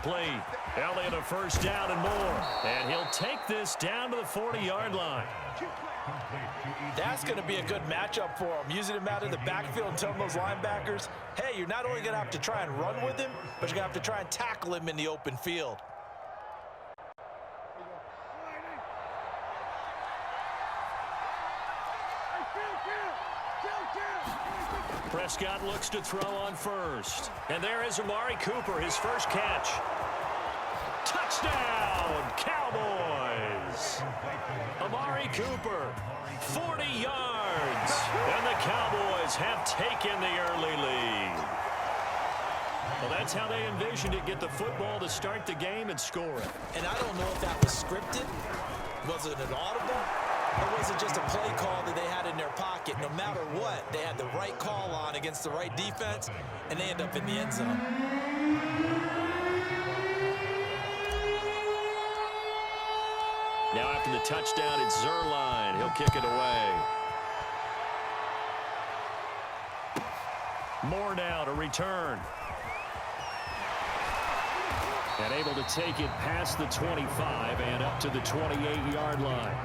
incomplete. Elliott a first down and more. And he'll take this down to the 40-yard line. That's going to be a good matchup for him. Using him out in the backfield and telling those linebackers, hey, you're not only going to have to try and run with him, but you're going to have to try and tackle him in the open field. Prescott looks to throw on first. And there is Amari Cooper, his first catch. Touchdown, Cowboys! Amari Cooper, 40 yards. And the Cowboys have taken the early lead. Well, that's how they envisioned it. Get the football to start the game and score it. And I don't know if that was scripted. Was it an audible? Or was it just a play call that they had in their pocket? No matter what, they had the right call on against the right defense, and they end up in the end zone. Now after the touchdown, it's Zerline. He'll kick it away. Moore now to return. And able to take it past the 25 and up to the 28-yard line.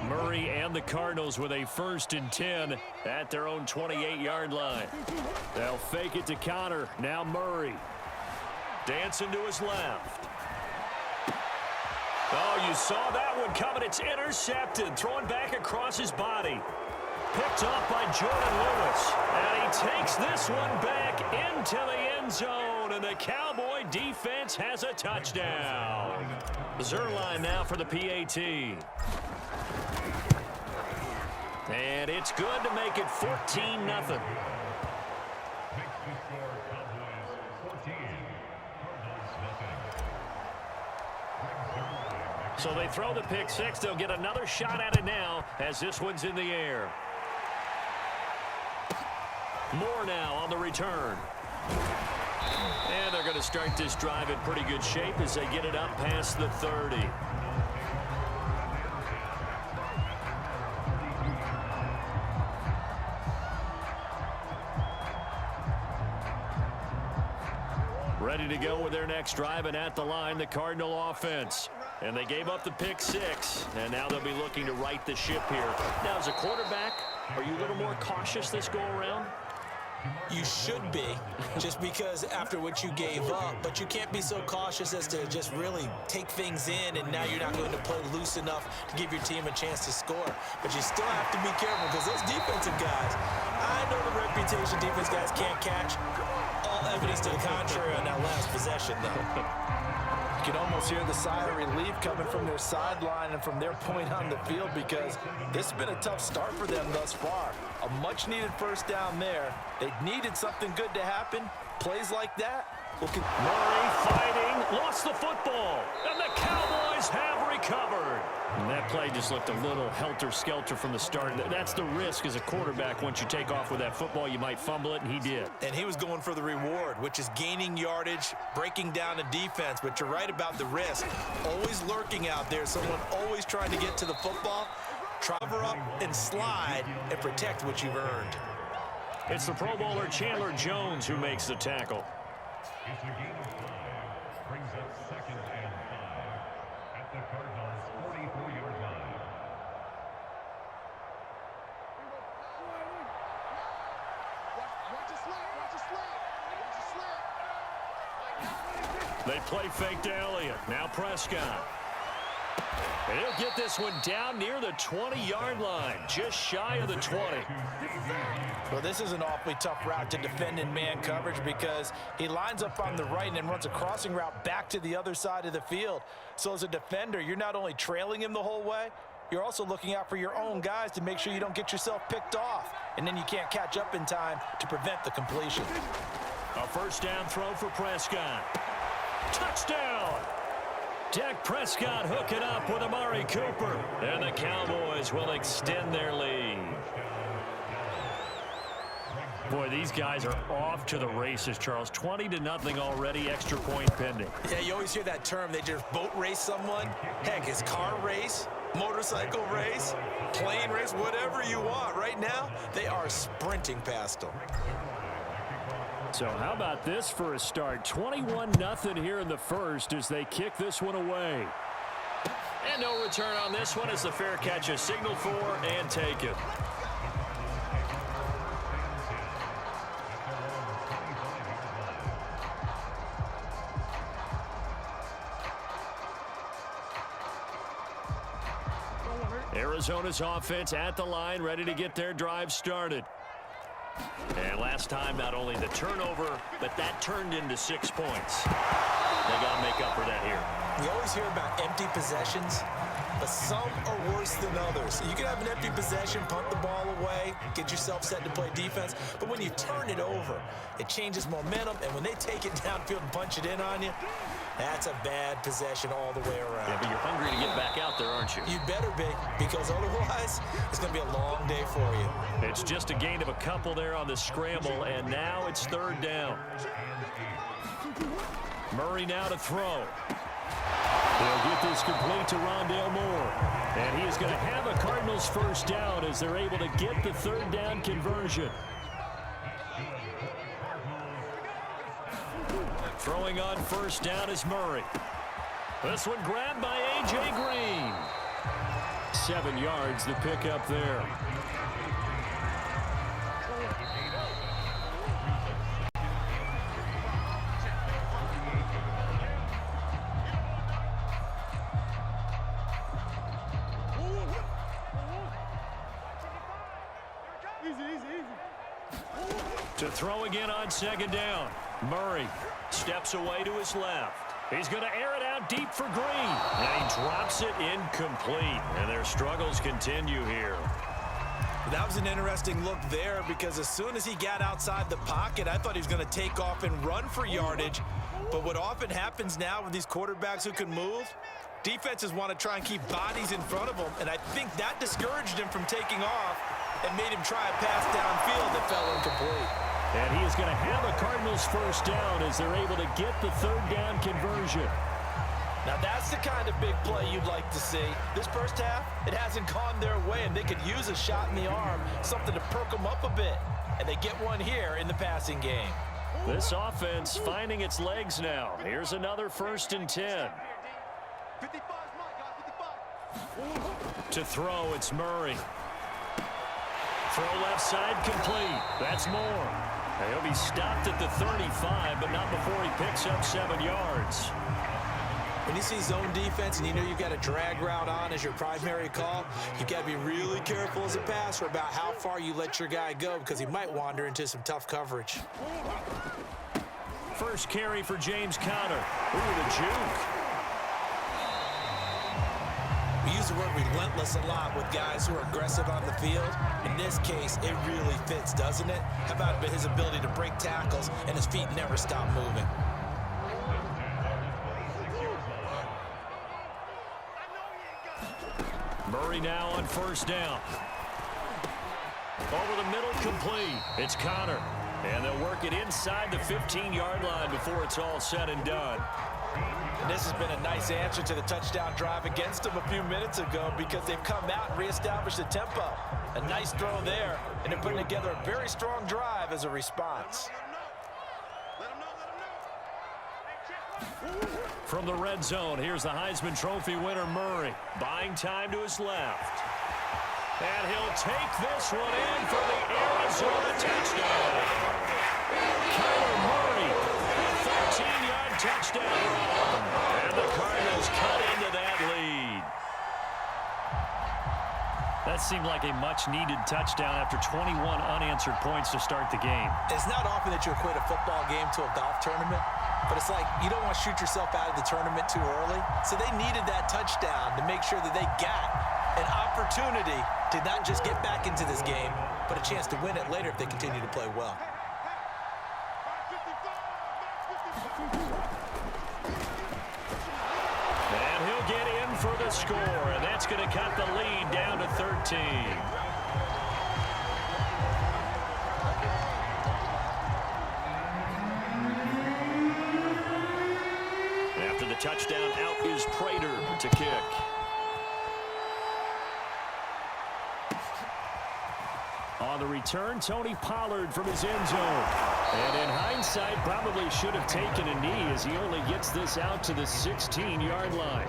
Murray and the Cardinals with a 1st and 10 at their own 28-yard line. They'll fake it to Connor. Now Murray. Dancing to his left. Oh, you saw that one coming. It's intercepted. Throwing back across his body. Picked off by Jordan Lewis. And he takes this one back into the end zone. And the Cowboy defense has a touchdown. Zerline now for the PAT. And it's good to make it 14-0. So they throw the pick six. They'll get another shot at it now as this one's in the air. Moore now on the return. And they're going to start this drive in pretty good shape as they get it up past the 30. Ready to go with their next drive, and at the line, the Cardinal offense. And they gave up the pick six, and now they'll be looking to right the ship here. Now, as a quarterback, are you a little more cautious this go-around? You should be, just because after what you gave up, but you can't be so cautious as to just really take things in, and now you're not going to play loose enough to give your team a chance to score. But you still have to be careful because those defensive guys, I know the reputation defense guys can't catch. All evidence to the contrary on that last possession, though. You can almost hear the sigh of relief coming from their sideline and from their point on the field because this has been a tough start for them thus far. A much-needed first down there. They needed something good to happen. Plays like that. Murray fighting, lost the football, and the Cowboys have recovered. And that play just looked a little helter-skelter from the start. That's the risk as a quarterback. Once you take off with that football, you might fumble it, and he did. And he was going for the reward, which is gaining yardage, breaking down a defense. But you're right about the risk. Always lurking out there, someone always trying to get to the football. Cover up and slide and protect what you've earned. It's the Pro Bowler Chandler Jones who makes the tackle. It's a game of 5. Brings up 2nd and 5 at the Cardinals' 44-yard line. They play fake to Elliott. Now Prescott. And he'll get this one down near the 20-yard line, just shy of the 20. Well, this is an awfully tough route to defend in man coverage because he lines up on the right and then runs a crossing route back to the other side of the field. So as a defender, you're not only trailing him the whole way, you're also looking out for your own guys to make sure you don't get yourself picked off. And then you can't catch up in time to prevent the completion. A first down throw for Prescott. Touchdown! Dak Prescott hooking up with Amari Cooper. And the Cowboys will extend their lead. Boy, these guys are off to the races, Charles. 20-0 already, extra point pending. Yeah, you always hear that term. They just boat race someone. Heck, it's car race, motorcycle race, plane race, whatever you want. Right now, they are sprinting past them. So how about this for a start? 21-0 here in the first as they kick this one away. And no return on this one as the fair catch is signaled for and taken. Arizona's offense at the line, ready to get their drive started. And last time, not only the turnover, but that turned into 6 points. They got to make up for that here. We always hear about empty possessions, but some are worse than others. You can have an empty possession, punt the ball away, get yourself set to play defense, but when you turn it over, it changes momentum, and when they take it downfield and punch it in on you, that's a bad possession all the way around. Yeah, but you're hungry to get back out there, aren't you? You better be, because otherwise, it's going to be a long day for you. It's just a gain of a couple there on the scramble, and now it's third down. Murray now to throw. They'll get this complete to Rondale Moore. And he is going to have a Cardinals first down as they're able to get the third down conversion. Throwing on first down is Murray. This one grabbed by A.J. Green. 7 yards the pickup there. To throw again on second down. Murray steps away to his left. He's going to air it out deep for Green. And he drops it incomplete. And their struggles continue here. That was an interesting look there because as soon as he got outside the pocket, I thought he was going to take off and run for yardage. But what often happens now with these quarterbacks who can move, defenses want to try and keep bodies in front of them. And I think that discouraged him from taking off and made him try a pass downfield that fell incomplete. And he is going to have a Cardinals first down as they're able to get the third down conversion. Now that's the kind of big play you'd like to see. This first half, it hasn't gone their way, and they could use a shot in the arm, something to perk them up a bit. And they get one here in the passing game. This offense finding its legs now. Here's another 1st and 10. To throw, it's Murray. Throw left side complete. That's Moore. And he'll be stopped at the 35, but not before he picks up 7 yards. When you see zone defense and you know you've got a drag route on as your primary call, you've got to be really careful as a passer about how far you let your guy go because he might wander into some tough coverage. First carry for James Conner. Ooh, the juke. We use the word relentless a lot with guys who are aggressive on the field. In this case, it really fits, doesn't it? How about his ability to break tackles and his feet never stop moving? Murray now on first down. Over the middle, complete. It's Conner. And they'll work it inside the 15-yard line before it's all said and done. This has been a nice answer to the touchdown drive against them a few minutes ago because they've come out and reestablished the tempo. A nice throw there, and they're putting together a very strong drive as a response. From the red zone, here's the Heisman Trophy winner, Murray. Buying time to his left. And he'll take this one in for the Arizona touchdown. Kyler Murray, 13-yard touchdown run. And the Cardinals cut into that lead. That seemed like a much-needed touchdown after 21 unanswered points to start the game. It's not often that you equate a football game to a golf tournament, but it's like you don't want to shoot yourself out of the tournament too early. So they needed that touchdown to make sure that they got an opportunity to not just get back into this game, but a chance to win it later if they continue to play well. the score, and that's going to cut the lead down to 13. After the touchdown, out is Prater to kick. On the return, Tony Pollard from his end zone. And in hindsight, probably should have taken a knee as he only gets this out to the 16-yard line.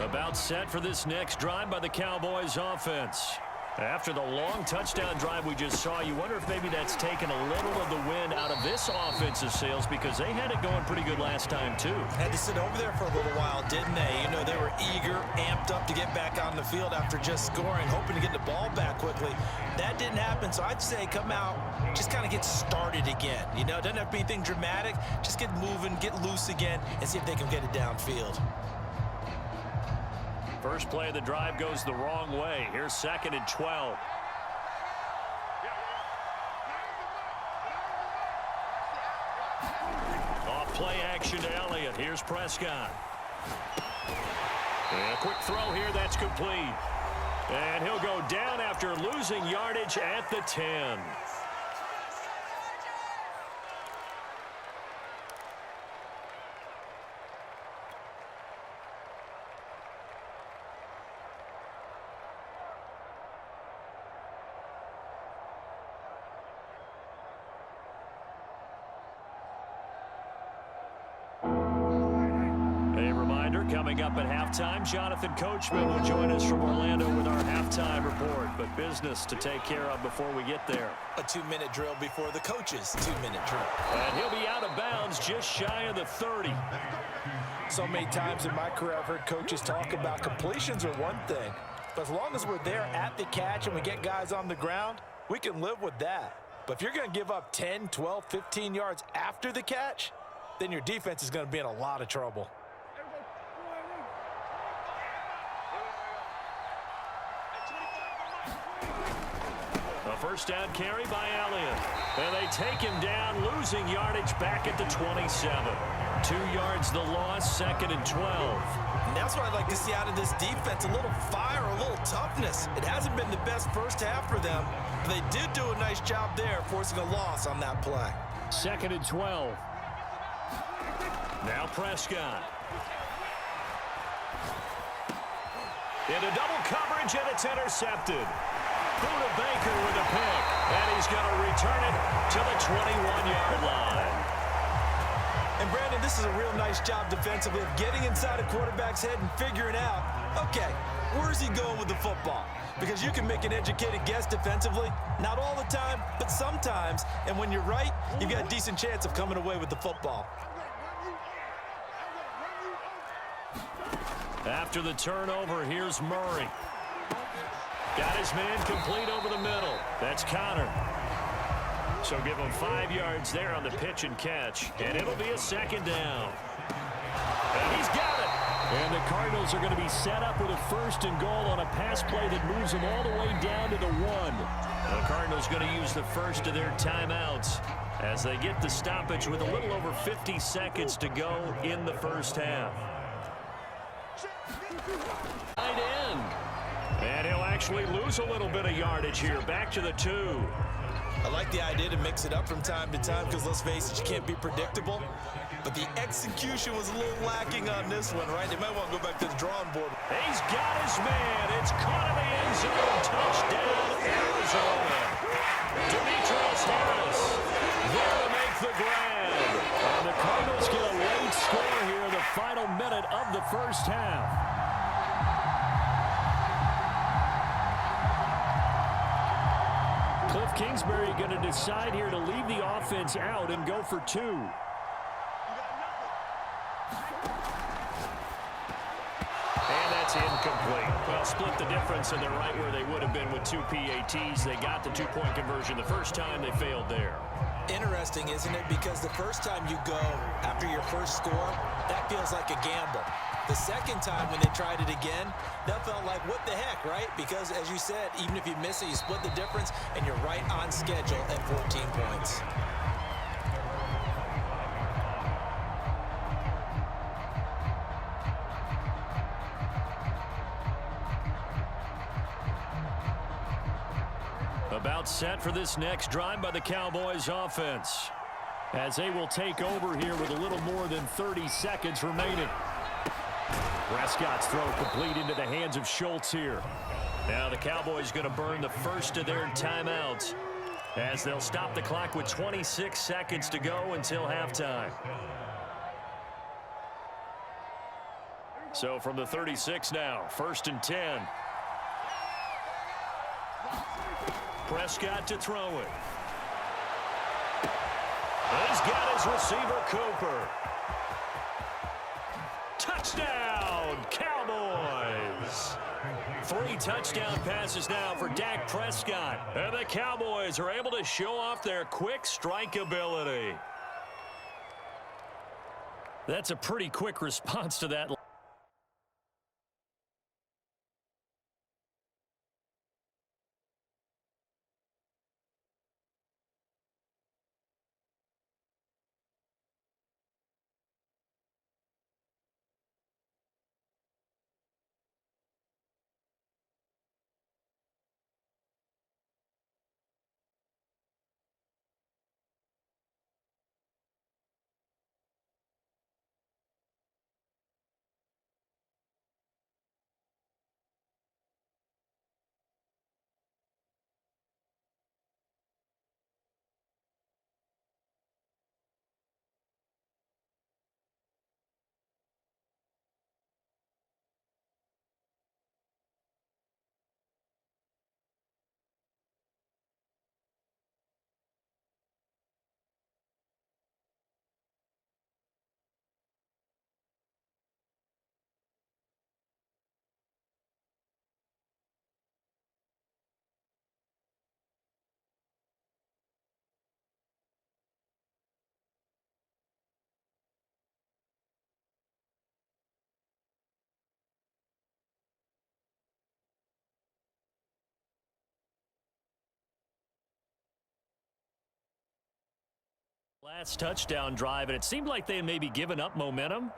About set for this next drive by the Cowboys offense. After the long touchdown drive we just saw, you wonder if maybe that's taken a little of the wind out of this offensive sails, because they had it going pretty good last time too. Had to sit over there for a little while, didn't they? You know, they were eager, amped up to get back on the field after just scoring, hoping to get the ball back quickly. That didn't happen, so I'd say come out, just kind of get started again. You know, it doesn't have to be anything dramatic. Just get moving, get loose again, and see if they can get it downfield. First play of the drive goes the wrong way. Here's 2nd and 12. Off play action to Elliott. Here's Prescott. And a quick throw here. That's complete. And he'll go down after losing yardage at the 10. Coming up at halftime, Jonathan Coachman will join us from Orlando with our halftime report. But business to take care of before we get there. A 2-minute drill before the coach's 2-minute drill. And he'll be out of bounds just shy of the 30. So many times in my career I've heard coaches talk about completions are one thing. But as long as we're there at the catch and we get guys on the ground, we can live with that. But if you're going to give up 10, 12, 15 yards after the catch, then your defense is going to be in a lot of trouble. First down carry by Elliott. And they take him down, losing yardage back at the 27. 2 yards the loss, 2nd and 12. And that's what I'd like to see out of this defense, a little fire, a little toughness. It hasn't been the best first half for them, but they did do a nice job there, forcing a loss on that play. 2nd and 12. Now Prescott. Into double coverage, and it's intercepted. Buda Baker with a pick, and he's going to return it to the 21-yard line. And Brandon, this is a real nice job defensively of getting inside a quarterback's head and figuring out, okay, where's he going with the football? Because you can make an educated guess defensively, not all the time, but sometimes. And when you're right, you've got a decent chance of coming away with the football. After the turnover, here's Murray. Got his man complete over the middle. That's Connor. So give him 5 yards there on the pitch and catch. And it'll be a 2nd down. And he's got it. And the Cardinals are going to be set up with a 1st and goal on a pass play that moves them all the way down to the 1. The Cardinals going to use the first of their timeouts as they get the stoppage with a little over 50 seconds to go in the first half. Tight end. And he'll actually lose a little bit of yardage here. Back to the 2. I like the idea to mix it up from time to time because, let's face it, you can't be predictable. But the execution was a little lacking on this one, right? They might want to go back to the drawing board. He's got his man. It's caught in the end zone. Touchdown, Arizona. Demetrius Harris there to make the grab. And the Cardinals get a late score here in the final minute of the first half. Cliff Kingsbury going to decide here to leave the offense out and go for 2. And that's It's incomplete. Well, split the difference, and they're right where they would have been with 2 PATs. They got the two-point conversion the first time. They failed there. Interesting, isn't it? Because the first time you go after your first score, that feels like a gamble. The second time when they tried it again, that felt like, what the heck, right? Because, as you said, even if you miss it, you split the difference, and you're right on schedule at 14 points. About set for this next drive by the Cowboys offense, as they will take over here with a little more than 30 seconds remaining. Prescott's throw complete into the hands of Schultz here. Now the Cowboys going to burn the first of their timeouts, as they'll stop the clock with 26 seconds to go until halftime. So from the 36 now, 1st and 10. Prescott to throw it. He's got his receiver, Cooper. Touchdown, Cowboys. 3 touchdown passes now for Dak Prescott. And the Cowboys are able to show off their quick strike ability. That's a pretty quick response to that. Last touchdown drive, and it seemed like they had maybe given up momentum.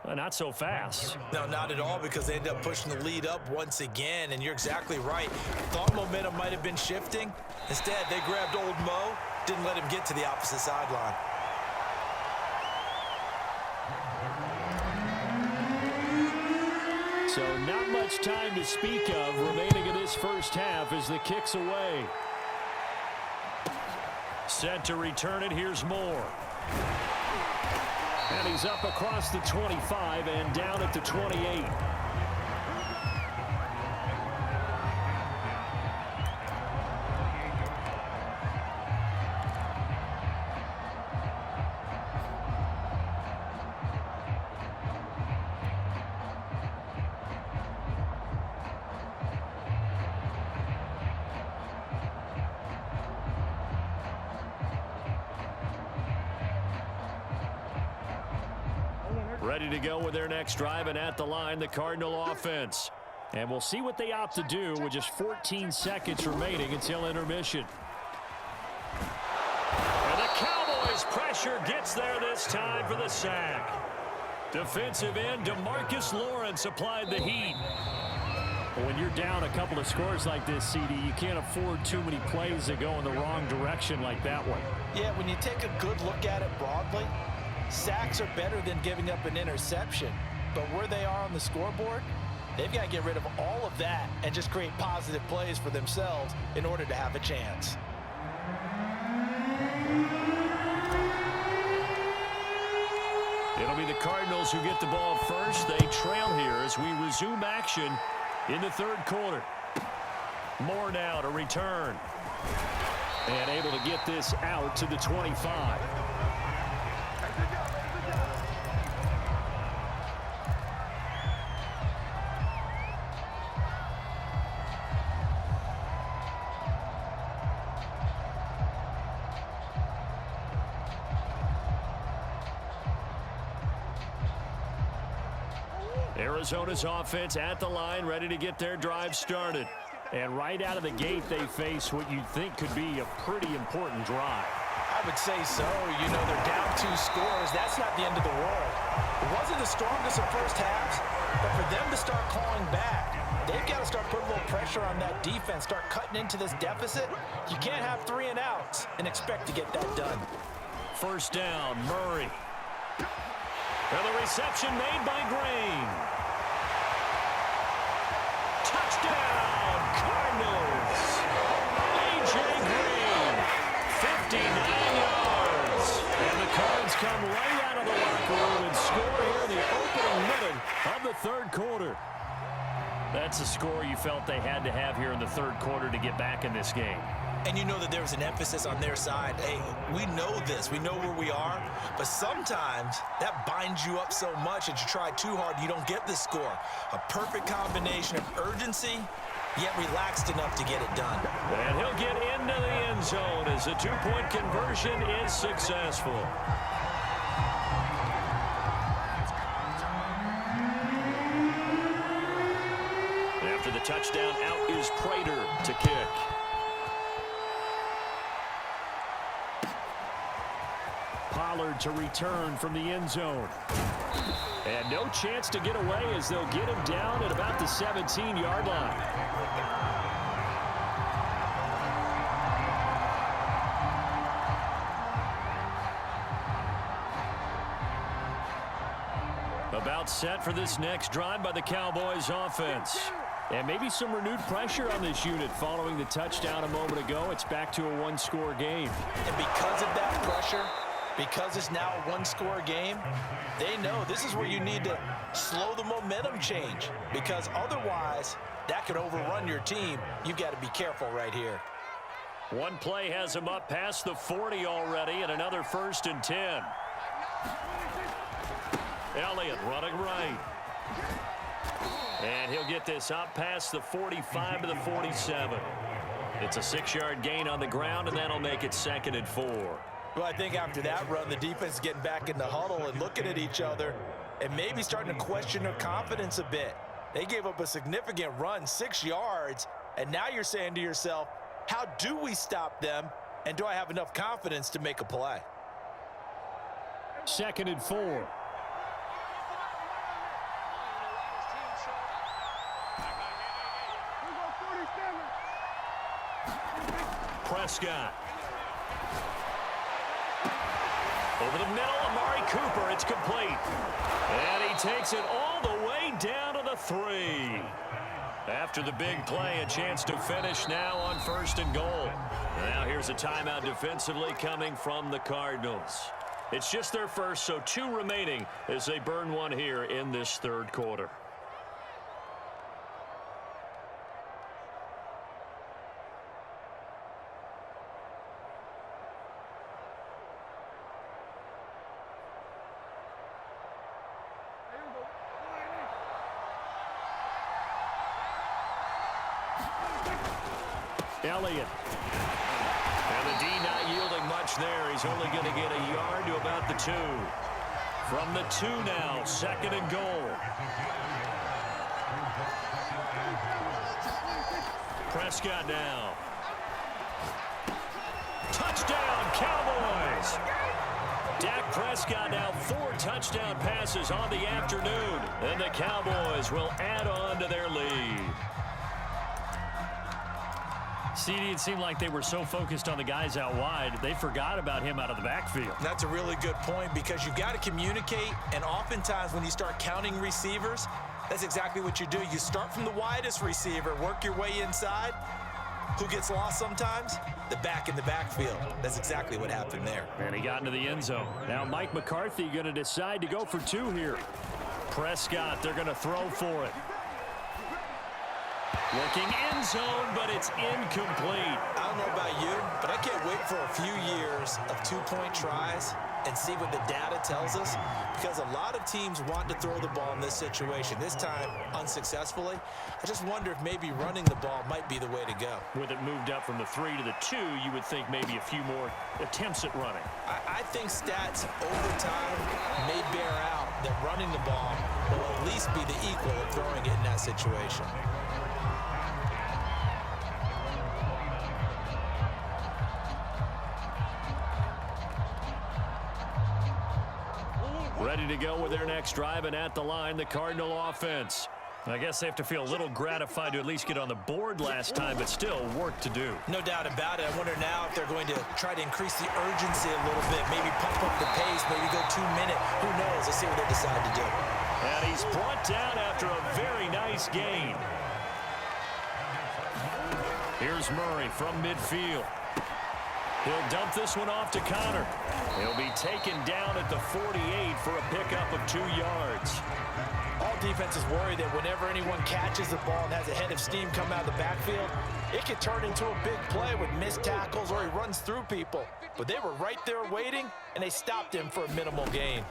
Not so fast. No, not at all, because they ended up pushing the lead up once again, and you're exactly right. Thought momentum might have been shifting. Instead, they grabbed old Mo, didn't let him get to the opposite sideline. So not much time to speak of remaining in this first half as the kick's away. Set to return it. Here's Moore. And he's up across the 25 and down at the 28. Ready to go with their next drive, and at the line, the Cardinal offense. And we'll see what they opt to do with just 14 seconds remaining until intermission. And the Cowboys' pressure gets there this time for the sack. Defensive end DeMarcus Lawrence applied the heat. But when you're down a couple of scores like this, CD, you can't afford too many plays that go in the wrong direction like that one. Yeah, when you take a good look at it broadly, sacks are better than giving up an interception. But where they are on the scoreboard, they've got to get rid of all of that and just create positive plays for themselves in order to have a chance. It'll be the Cardinals who get the ball first. They trail here as we resume action in the third quarter. Moore now to return. And able to get this out to the 25. Arizona's offense at the line, ready to get their drive started. And right out of the gate, they face what you'd think could be a pretty important drive. I would say so. You know, they're down 2 scores. That's not the end of the world. It wasn't the strongest of first halves, but for them to start clawing back, they've got to start putting a little pressure on that defense, start cutting into this deficit. You can't have 3 and outs and expect to get that done. First down, Murray. And the reception made by Green. Touchdown, Cardinals. A.J. Green, 59 yards. And the Cards come right out of the locker room and score here in the opening minute of the third quarter. That's a score you felt they had to have here in the third quarter to get back in this game. And you know that there was an emphasis on their side. Hey, we know this. We know where we are. But sometimes that binds you up so much that you try too hard, you don't get the score. A perfect combination of urgency, yet relaxed enough to get it done. And he'll get into the end zone as the 2-point conversion is successful. After the touchdown, out is Prater to kick. Pollard to return from the end zone. And no chance to get away as they'll get him down at about the 17-yard line. About set for this next drive by the Cowboys offense. And maybe some renewed pressure on this unit following the touchdown a moment ago. It's back to a 1-score game. And because of that pressure, because it's now a 1-score game, they know this is where you need to slow the momentum change, because otherwise that could overrun your team. You've got to be careful right here. One play has him up past the 40 already, and another 1st and 10. Elliott running right. And he'll get this up past the 45 to the 47. It's a 6-yard gain on the ground, and that'll make it 2nd and 4. Well, I think after that run, the defense is getting back in the huddle and looking at each other and maybe starting to question their confidence a bit. They gave up a significant run, 6 yards, and now you're saying to yourself, how do we stop them, and do I have enough confidence to make a play? 2nd and 4. Prescott. Over the middle, Amari Cooper, it's complete. And he takes it all the way down to the 3. After the big play, a chance to finish now on 1st and goal. Now here's a timeout defensively coming from the Cardinals. It's just their first, so 2 remaining as they burn one here in this third quarter. Elliott. And the D not yielding much there. He's only going to get a yard to about the 2. From the 2 now, 2nd and goal. Prescott now. Touchdown, Cowboys! Dak Prescott now 4 touchdown passes on the afternoon. And the Cowboys will add on to their lead. CD, it seemed like they were so focused on the guys out wide, they forgot about him out of the backfield. That's a really good point, because you've got to communicate, and oftentimes when you start counting receivers, that's exactly what you do. You start from the widest receiver, work your way inside. Who gets lost sometimes? The back in the backfield. That's exactly what happened there. And he got into the end zone. Now Mike McCarthy going to decide to go for 2 here. Prescott, they're going to throw for it. Looking end zone, but it's incomplete. I don't know about you, but I can't wait for a few years of 2-point tries and see what the data tells us, because a lot of teams want to throw the ball in this situation. This time, unsuccessfully. I just wonder if maybe running the ball might be the way to go. With it moved up from the 3 to the 2, you would think maybe a few more attempts at running. I think stats over time may bear out that running the ball will at least least be the equal of throwing it in that situation. Ready to go with their next drive, and at the line, the Cardinal offense. I guess they have to feel a little gratified to at least get on the board last time, but still work to do. No doubt about it. I wonder now if they're going to try to increase the urgency a little bit, maybe pump up the pace, maybe go 2 minute. Who knows? Let's see what they decide to do. And he's brought down after a very nice gain. Here's Murray from midfield. He'll dump this one off to Connor. He'll be taken down at the 48 for a pickup of 2 yards. All defenses worry that whenever anyone catches the ball and has a head of steam come out of the backfield, it could turn into a big play with missed tackles or he runs through people. But they were right there waiting, and they stopped him for a minimal gain.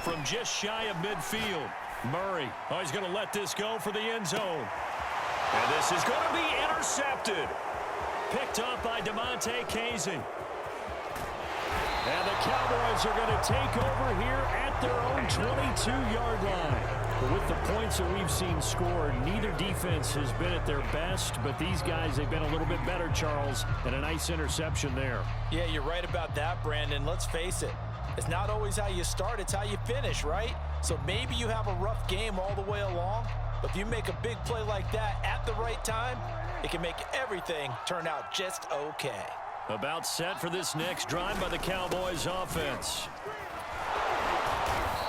From just shy of midfield, Murray. Oh, he's going to let this go for the end zone. And this is going to be intercepted. Picked up by DeMonte Casey. And the Cowboys are going to take over here at their own 22-yard line. But with the points that we've seen scored, neither defense has been at their best, but these guys, they've been a little bit better, Charles, and a nice interception there. Yeah, you're right about that, Brandon. Let's face it. It's not always how you start, it's how you finish, right? So maybe you have a rough game all the way along, but if you make a big play like that at the right time, it can make everything turn out just okay. About set for this next drive by the Cowboys offense.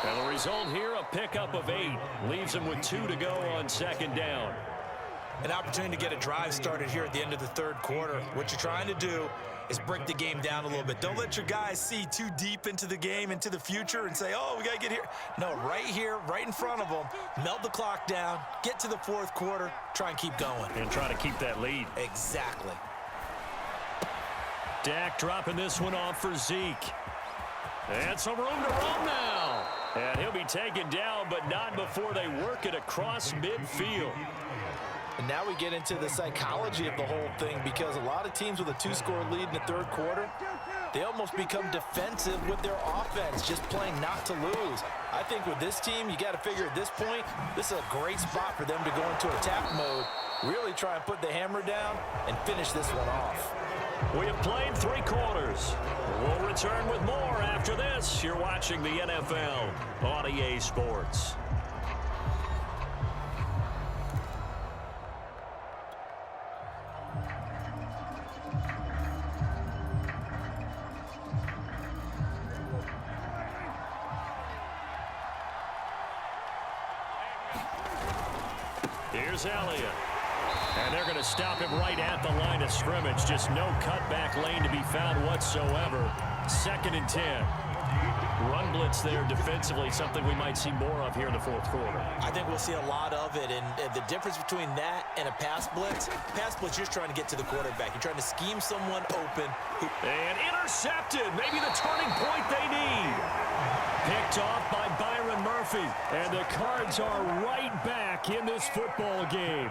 And the result here, a pickup of 8. Leaves them with 2 to go on second down. An opportunity to get a drive started here at the end of the third quarter. What you're trying to do is break the game down a little bit. Don't let your guys see too deep into the game, into the future, and say, oh, we got to get here. No, right here, right in front of them, melt the clock down, get to the fourth quarter, try and keep going. And try to keep that lead. Exactly. Dak dropping this one off for Zeke. And some room to run now. And he'll be taken down, but not before they work it across midfield. And now we get into the psychology of the whole thing, because a lot of teams with a 2-score lead in the third quarter, they almost become defensive with their offense, just playing not to lose. I think with this team, you got to figure at this point, this is a great spot for them to go into attack mode, really try and put the hammer down and finish this one off. We have played 3 quarters. We'll return with more after this. You're watching the NFL on EA Sports. Here's Elliott. And they're going to stop him right at the line of scrimmage. Just no cutback lane to be found whatsoever. 2nd and 10. Run blitz there defensively, something we might see more of here in the fourth quarter. I think we'll see a lot of it, and the difference between that and a pass blitz, you're just trying to get to the quarterback. You're trying to scheme someone open. And intercepted, maybe the turning point they need. Picked off by Byron Murphy, and the Cards are right back in this football game.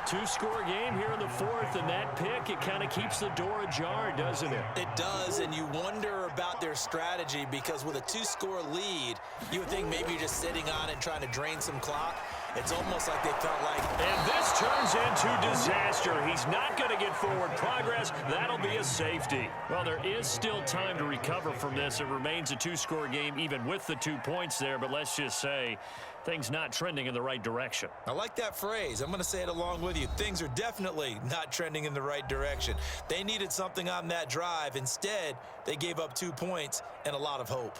2-score game here in the fourth, and that pick, it kind of keeps the door ajar, doesn't it? It does, and you wonder about their strategy, because with a 2-score lead, you would think maybe you're just sitting on it and trying to drain some clock. It's almost like they felt like... And this turns into disaster. He's not going to get forward progress. That'll be a safety. Well, there is still time to recover from this. It remains a 2-score game, even with the 2 points there, but let's just say things not trending in the right direction. I like that phrase. I'm going to say it along with you. Things are definitely not trending in the right direction. They needed something on that drive. Instead, they gave up 2 points and a lot of hope.